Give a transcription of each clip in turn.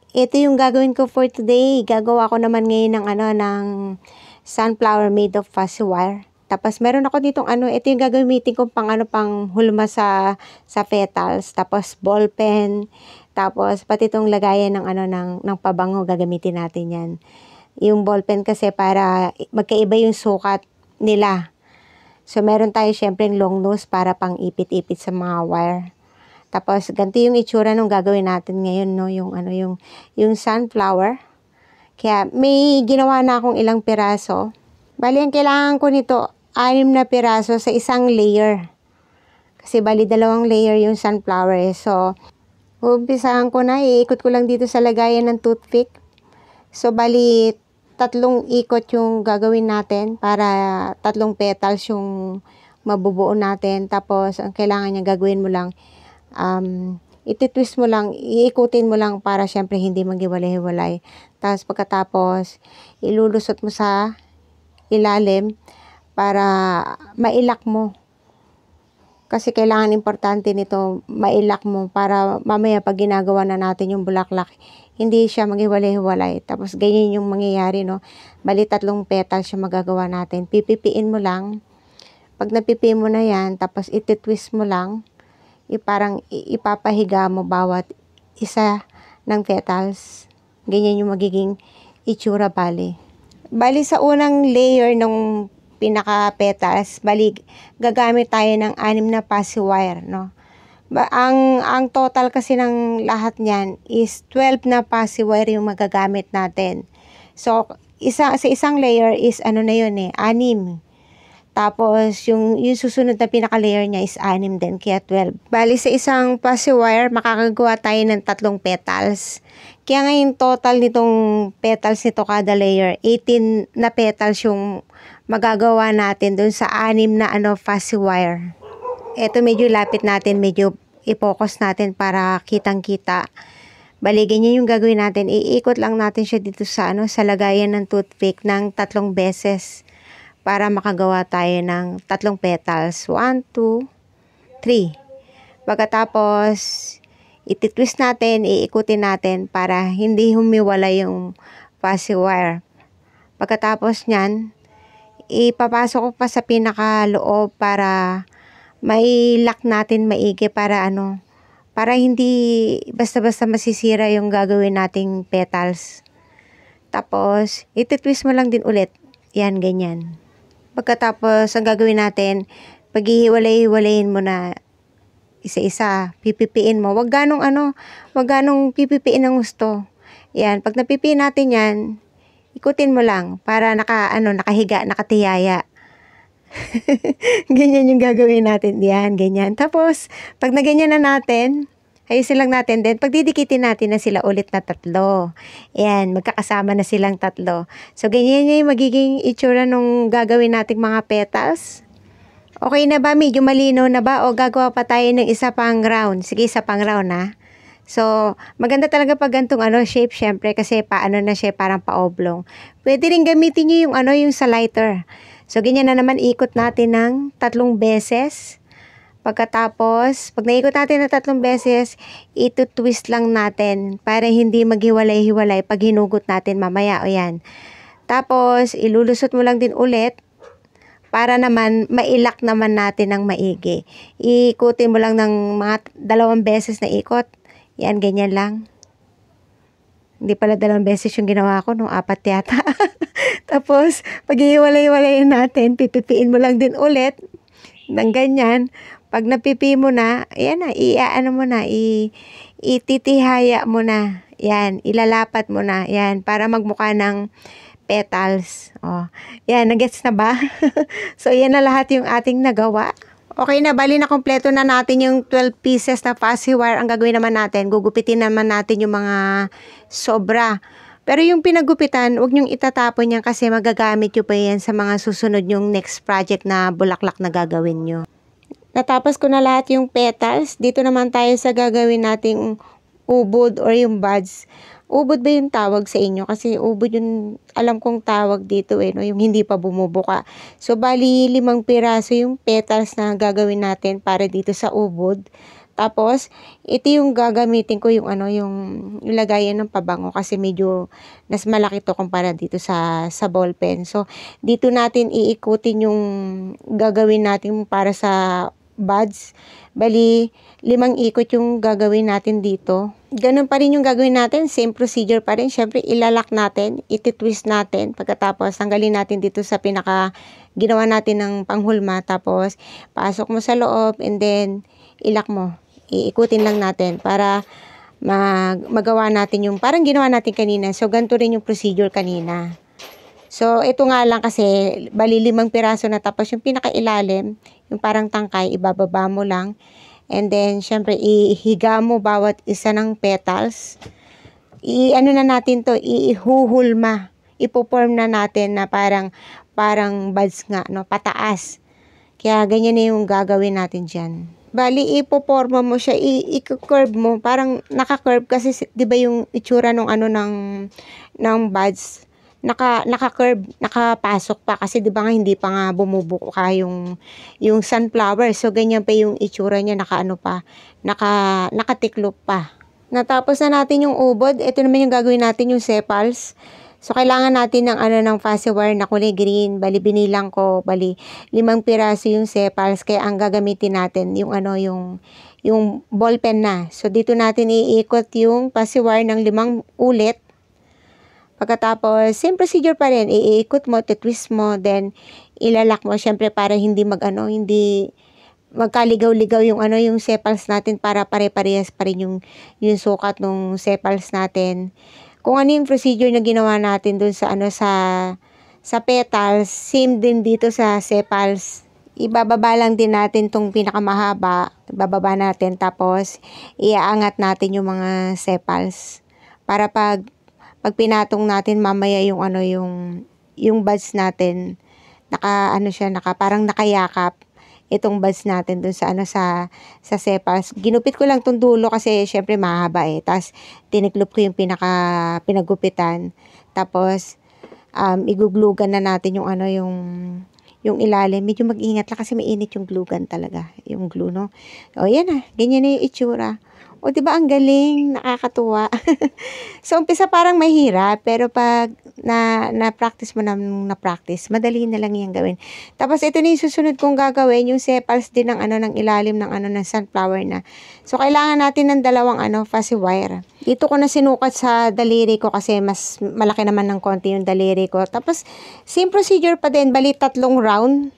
ito yung gagawin ko for today. Gagawa ko naman ngayon ng ng sunflower made of fuzzy wire. Tapos meron ako ditong ito yung gagamitin ko pang pang hulma sa petals. Tapos ball pen. Tapos pati itong lagayan ng ng pabango gagamitin natin 'yan. Yung ball pen kasi para magkaiba yung sukat nila. So meron tayo syempre long nose para pang ipit-ipit sa mga wire. Tapos ganito yung itsura nung gagawin natin ngayon, no, yung sunflower. Kaya may ginawa na akong ilang piraso. Bali ang kailangan ko nito 6 na piraso sa isang layer. Kasi bali 2 layer yung sunflower. So umpisahan ko na, iikot ko lang dito sa lagayan ng toothpick. So bali 3 ikot yung gagawin natin para 3 petals yung mabubuo natin. Tapos ang kailangan niya gagawin mo lang, ititwist mo lang, iikutin mo lang para syempre hindi maghiwalay-hiwalay. Tapos pagkatapos, ilulusot mo sa ilalim para mailak mo. Kasi kailangan importante nito, mailak mo para mamaya pag ginagawa na natin yung bulaklak, hindi siya maghiwalay-hiwalay. Tapos ganyan yung mangyayari, no. Bali 3 petals siya magagawa natin. Pipipiin mo lang. Pag napipi mo na yan, tapos ititwist mo lang, parang ipapahiga mo bawat isa ng petals. Ganyan yung magiging itsura bali. Bali sa unang layer ng pinaka petals, bali gagamit tayo ng 6 na fuzzy wire, no. Ang total kasi ng lahat niyan is 12 na fuzzy wire yung magagamit natin. So sa isang layer is na yun 6. Tapos, yung susunod na pinaka-layer niya is 6 din, kaya 12. Bali, sa isang fuzzy wire, makakagawa tayo ng 3 petals. Kaya ngayon, total nitong petals nito kada layer, 18 na petals yung magagawa natin dun sa 6 na fuzzy wire. Ito medyo lapit natin, medyo i-focus natin para kitang-kita. Bali, ganyan yung gagawin natin. Iikot lang natin siya dito sa, sa lagayan ng toothpick ng 3 beses. Para makagawa tayo ng 3 petals. 1, 2, 3. Pagkatapos, ititwist natin, iikutin natin para hindi humiwalay yung fuzzy wire. Pagkatapos nyan, ipapasok ko pa sa pinakaloob para mailak natin maigi para para hindi basta-basta masisira yung gagawin nating petals. Tapos, ititwist mo lang din ulit. Yan, ganyan. Pagkatapos, ang gagawin natin, paghihiwalay-hiwalayin mo na isa-isa, pipipiin mo. Wag ganong pipipiin ng gusto. Yan, pag napipiin natin yan, ikutin mo lang para nakahiga, nakatiyaya. Ganyan yung gagawin natin. Yan, ganyan. Tapos, pag naganyan na natin, ayusin lang natin din. Pagdidikitin natin na sila ulit na 3. Ayan, magkakasama na silang 3. So, ganyan yung magiging itsura nung gagawin nating mga petals. Okay na ba? Medyo malino na ba? O gagawa pa tayo ng isa pang round? Sige, isa pang round na. So, maganda talaga pag gantong shape, syempre, kasi paano na siya, parang pa-oblong. Pwede rin gamitin nyo yung yung sa lighter. So, ganyan na naman, ikot natin ng 3 beses. Pagkatapos, pag naikot natin na 3 beses, ito-twist lang natin para hindi maghiwalay-hiwalay pag hinugot natin mamaya. O yan. Tapos, ilulusot mo lang din ulit para naman mailak naman natin ng maigi. Ikutin mo lang ng mga 2 beses na ikot. Yan, ganyan lang. Hindi pala 2 beses yung ginawa ko, 4 yata. Tapos, pag hiwalay-hiwalayin natin, pipipiin mo lang din ulit ng ganyan. Pag napipi mo na, ayan na, ititihaya mo na. Yan, ilalapat mo na. Yan, para magmukha ng petals. O, yan, nagets na ba? So, yan na lahat yung ating nagawa. Okay na, bali na kompleto na natin yung 12 pieces na fuzzy wire. Ang gagawin naman natin, gugupitin naman natin yung mga sobra. Pero yung pinagupitan, huwag nyong itatapon yan kasi magagamit nyo pa yan sa mga susunod yung next project na bulaklak na gagawin nyo. Natapos ko na lahat yung petals. Dito naman tayo sa gagawin nating ubod or yung buds. Ubod ba yung tawag sa inyo? Kasi ubod yung alam kong tawag dito no? Yung hindi pa bumubuka. So, bali 5 piraso yung petals na gagawin natin para dito sa ubod. Tapos, ito yung gagamitin ko yung ano, yung lagayan ng pabango kasi medyo mas malaki to kumpara dito sa ballpen. So, dito natin iikutin yung gagawin natin para sa buds. Bali, 5 ikot yung gagawin natin dito. Ganun pa rin yung gagawin natin. Same procedure pa rin. Syempre, ilalak natin, ititwist natin. Pagkatapos, tanggalin natin dito sa pinaka ginawa natin ng panghulma. Tapos, pasok mo sa loob and then, ilak mo. Iikutin lang natin para magawa natin yung parang ginawa natin kanina. So, ganito rin yung procedure kanina. So, ito nga lang kasi, bali 5 piraso na tapos yung pinakailalim, yung parang tangkay, ibababa mo lang. And then, syempre, ihiga mo bawat isa ng petals. Ano na natin to, ihuhulma. Ipoform na natin na parang buds nga, no, pataas. Kaya, ganyan na yung gagawin natin dyan. Bali, ipoporma mo siya, i-curve mo, parang naka-curve kasi, di ba yung itsura ng ano ng buds, naka-curve, nakapasok pa kasi 'di ba nga hindi pa nga bumubuko ka yung sunflower. So ganyan pa yung itsura niya, nakaano pa, nakatiklop pa. Natapos na natin yung ubod, ito naman yung gagawin natin yung sepals. So kailangan natin ng ano ng fuzzy wire na kulay green. Bali binilang ko, bali 5 piraso yung sepals kaya ang gagamitin natin yung ano yung ballpen na. So dito natin iikot yung fuzzy wire ng 5 ulit. Pagkatapos, same procedure pa rin. Iikot mo, twist mo, then ilalak mo. Syempre para hindi hindi magkaligaw-ligaw yung ano yung sepals natin para pare-parehas pa rin yung sukat ng sepals natin. Kung ano yung procedure na ginawa natin dun sa ano sa petals, same din dito sa sepals. Ibababa lang din natin tong pinakamahaba. Ibababa natin tapos iaangat natin yung mga sepals para pag pinatong natin mamaya yung ano yung buds natin parang nakayakap itong buds natin dun sa ano sa sepals. Ginupit ko lang tong dulo kasi syempre mahaba tas tiniklop ko yung pinagupitan. Tapos iguglugan na natin yung ano yung ilalim. Medyo mag-ingat lang kasi mainit yung glue gun talaga, yung glue, no. O yan na, ganyan na yung itsura. O, diba ang galing, nakakatuwa. So, umpisa parang mahirap, pero pag na-practice mo na-practice, madali na lang yung gawin. Tapos, ito na yung susunod kong gagawin, yung sepals din ng ng ilalim ng sunflower na. So, kailangan natin ng dalawang fuzzy wire. Dito ko na sinukat sa daliri ko kasi mas malaki naman ng konti yung daliri ko. Tapos, same procedure pa din, bali 3 round.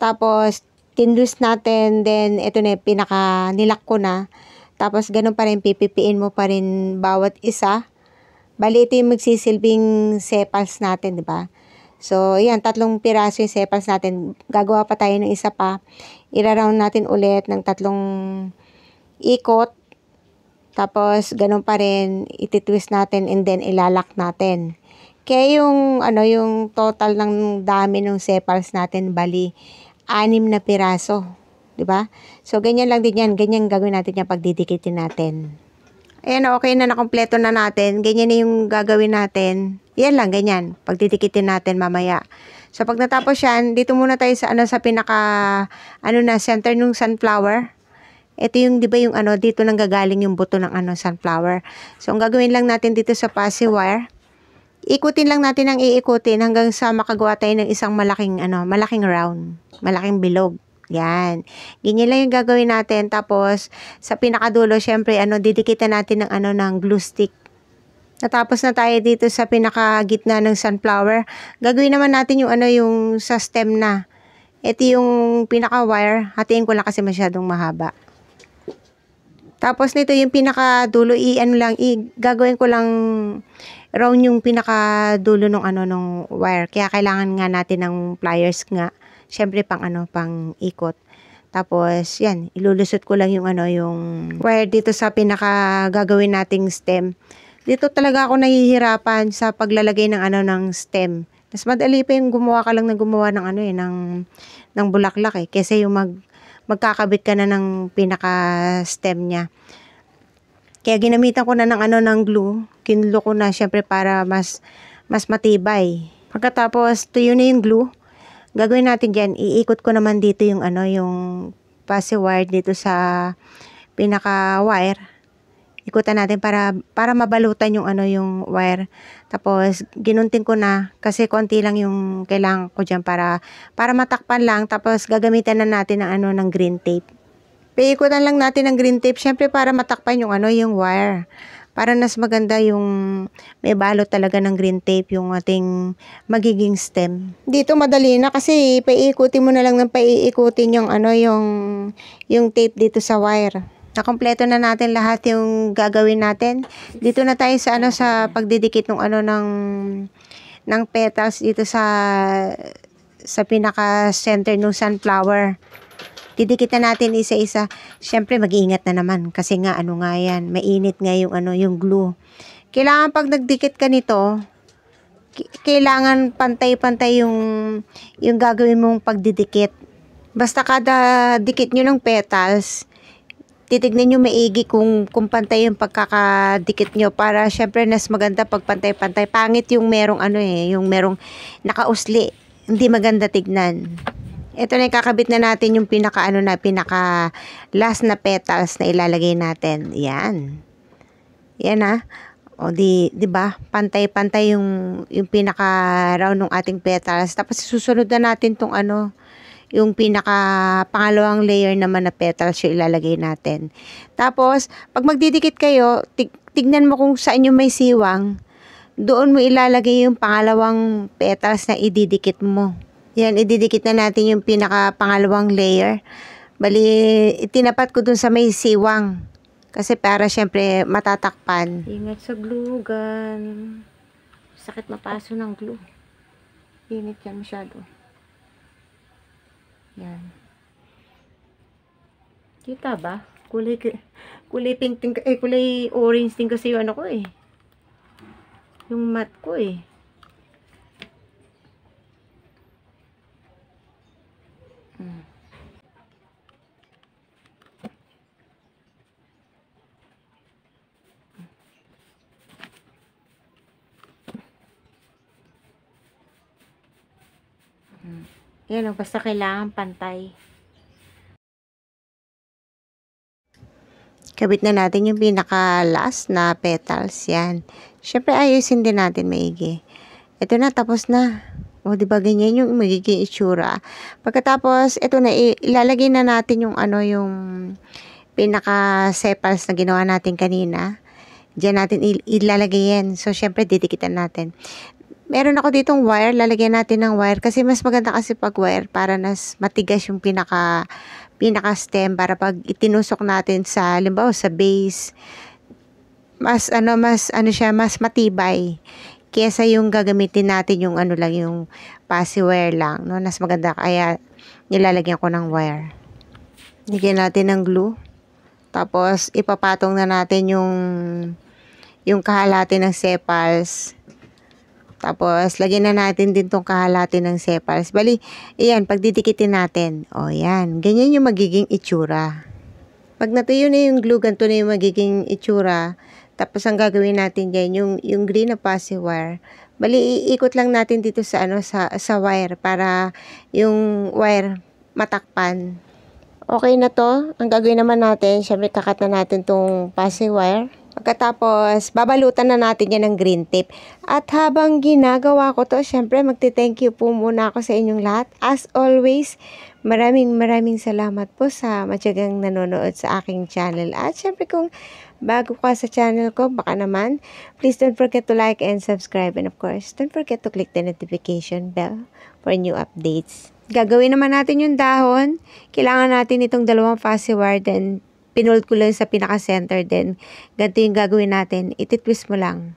Tapos, tinlose natin, then ito na nilak ko na. Tapos, ganun pa rin, pipipiin mo pa rin bawat isa. Bali, ito yung magsisilbing sepals natin, di ba? So, yan, 3 piraso yung sepals natin. Gagawa pa tayo ng isa pa. Ira-round natin ulit ng 3 ikot. Tapos, ganun pa rin, ititwist natin and then ilalak natin. Kaya yung total ng dami ng sepals natin, bali, 6 na piraso. Diba? So, ganyan lang din yan. Ganyan gagawin natin yan pag didikitin natin. Ayan, okay na, nakompleto na natin. Ganyan na yung gagawin natin. Yan lang, ganyan. Pag didikitin natin mamaya. So, pag natapos yan, dito muna tayo sa sa pinaka, center ng sunflower. Ito yung, di ba yung dito nang gagaling yung buto ng sunflower. So, ang gagawin lang natin dito sa fuzzy wire, ikutin lang natin ang iikutin hanggang sa makagawa tayo ng isang malaking round. Malaking bilog. Yan. Ganyan lang yung gagawin natin. Tapos, sa pinakadulo, syempre, didikitan natin ng glue stick. Natapos na tayo dito sa pinakagitna ng sunflower. Gagawin naman natin yung sa stem na. Ito yung pinaka-wire. Hatiin ko lang kasi masyadong mahaba. Tapos nito yung pinakadulo, gagawin ko lang round yung pinakadulo ng wire. Kaya kailangan nga natin ng pliers nga. Siyempre pang ikot. Tapos yan, ilulusot ko lang yung wire dito sa pinaka gagawin nating stem. Dito talaga ako nahihirapan sa paglalagay ng stem. Mas madali pa yung gumawa ka lang ng gumawa ng bulaklak kaysa yung magkakabit ka na ng pinaka stem niya. Kaya ginamitan ko na ng glue. Kinlo ko na siyempre para mas matibay. Pagkatapos tuyo na yung glue, gagawin natin dyan, iikot ko naman dito yung yung fuzzy wire dito sa pinaka-wire. Ikutan natin para mabalutan yung yung wire. Tapos ginunting ko na kasi konti lang yung kailangan ko diyan para matakpan lang. Tapos gagamitan na natin ng ng green tape. Paikutan lang natin ng green tape syempre para matakpan yung yung wire. Para mas maganda yung may balot talaga ng green tape yung ating magiging stem. Dito madali na kasi paiikutin mo na lang ng paiikutin yung yung tape dito sa wire. Nakompleto na natin lahat yung gagawin natin. Dito na tayo sa sa pagdidikit ng ng petals dito sa pinaka center ng sunflower. Didikit na natin isa-isa. Siyempre mag-iingat na naman kasi nga nga yan, mainit nga yung yung glue. Kailangan pag nagdikit ka nito, kailangan pantay-pantay yung gagawin mong pagdidikit. Basta kada dikit nyo ng petals, titignan nyo maigi kung pantay yung pagkakadikit nyo para syempre mas maganda pag pantay-pantay. Pangit yung merong yung merong nakausli. Hindi maganda tignan. Ito na kakabit na natin yung pinaka pinaka last na petals na ilalagay natin. Yan. Yan O di ba? Pantay-pantay yung pinaka round ng ating petals. Tapos susunod na natin tong yung pinaka pangalawang layer naman na petals yung ilalagay natin. Tapos pag magdidikit kayo, tignan mo kung saan yung may siwang. Doon mo ilalagay yung pangalawang petals na ididikit mo. Yan, ididikit na natin yung pinaka pangalawang layer. Bali, itinapat ko dun sa may siwang. Kasi para syempre matatakpan. Ingat sa glue gun. Sakit mapaso ng glue. Init yan masyado. Yan. Kita ba? Kulay pink din, kulay orange din kasi yung ko yung mat ko Yan basta kailangan pantay. Kabit na natin yung pinaka last na petals. Yan. Syempre ayusin din natin maigi. Ito na, tapos na. O diba ganyan yung magiging itsura. Pagkatapos, ito na, ilalagay na natin yung yung pinaka sepals na ginawa natin kanina. Diyan natin ilalagay yan. So syempre didikitan natin. Meron ako ditong wire, lalagyan natin ng wire kasi mas maganda kasi pag wire para mas matigas yung pinaka stem para pag itinusok natin sa halimbawa sa base mas mas matibay kaysa yung gagamitin natin yung lang yung passive wire lang mas maganda kaya nilalagyan ko ng wire. Lagyan natin ng glue tapos ipapatong na natin yung kahalati ng sepals. Tapos, lagyan na natin din tong kahalati ng sepals. Bali, ayan, pagdidikitin natin. O, yan. Ganyan yung magiging itsura. Pag natuyo na yung glue, ganito na yung magiging itsura. Tapos, ang gagawin natin dyan, yung green na passive wire. Bali, iikot lang natin dito sa, sa wire para yung wire matakpan. Okay na to. Ang gagawin naman natin, syempre kakat na natin tong passive wire. Pagkatapos, babalutan na natin yan ng green tape. At habang ginagawa ko to, syempre magti-thank you po muna ako sa inyong lahat. As always, maraming salamat po sa matyagang nanonood sa aking channel. At syempre kung bago ka sa channel ko, baka naman, please don't forget to like and subscribe. And of course, don't forget to click the notification bell for new updates. Gagawin naman natin yung dahon. Kailangan natin itong dalawang fuzzy wire, then pinold ko lang sa pinaka-center din. Ganito yung gagawin natin. Ititwist mo lang.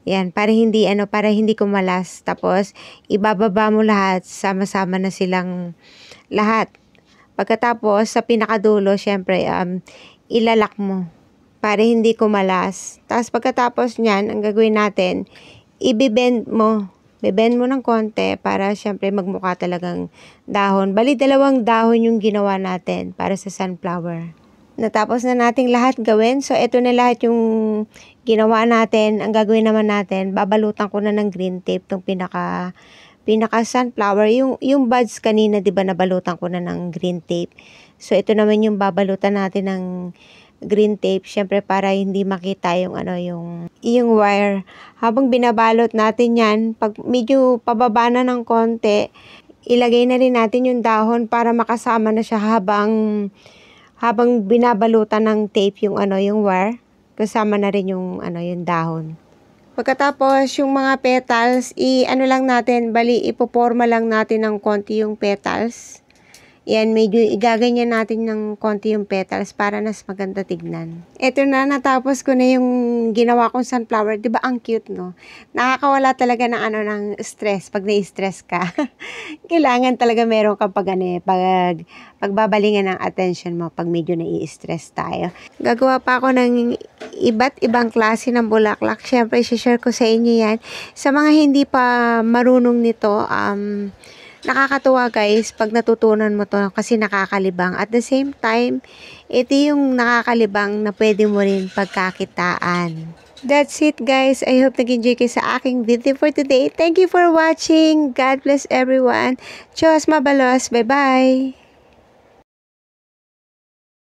Yan. Para hindi, para hindi kumalas. Tapos, ibababa mo lahat. Sama-sama na silang lahat. Pagkatapos, sa pinakadulo, syempre, ilalak mo. Para hindi kumalas. Tapos, pagkatapos nyan, ang gagawin natin, ibibend mo. Bibend mo ng konti para syempre magmukha talagang dahon. Bali, dalawang dahon yung ginawa natin para sa sunflower. Natapos na nating lahat gawin. So, ito na lahat yung ginawa natin. Ang gagawin naman natin, babalutan ko na ng green tape tong pinaka sunflower. Yung buds kanina, di ba, nabalutan ko na ng green tape. So, ito naman yung babalutan natin ng green tape. Syempre, para hindi makita yung yung wire. Habang binabalot natin yan, pag medyo pababa na ng konti, ilagay na rin natin yung dahon para makasama na siya habang binabalutan ng tape yung yung wire. Kasama na rin yung dahon. Pagkatapos, yung mga petals, lang natin, ipoporma lang natin ng konti yung petals. Yan, medyo igaganyan natin ng konti yung petals para mas maganda tignan. Ito na, natapos ko na yung ginawa kong sunflower. Diba ang cute, no? Nakakawala talaga ng ng stress pag na-stress ka. Kailangan talaga meron ka pagbabalingan ng attention mo pag medyo nai-stress tayo. Gagawa pa ako ng iba't ibang klase ng bulaklak. Siyempre, share ko sa inyo yan. Sa mga hindi pa marunong nito, nakakatuwa guys pag natutunan mo to kasi nakakalibang. At the same time, ito yung nakakalibang na pwede mo rin pagkakitaan. That's it guys. I hope nag-enjoy kayo sa aking video for today. Thank you for watching. God bless everyone. Diyos mabalos. Bye-bye.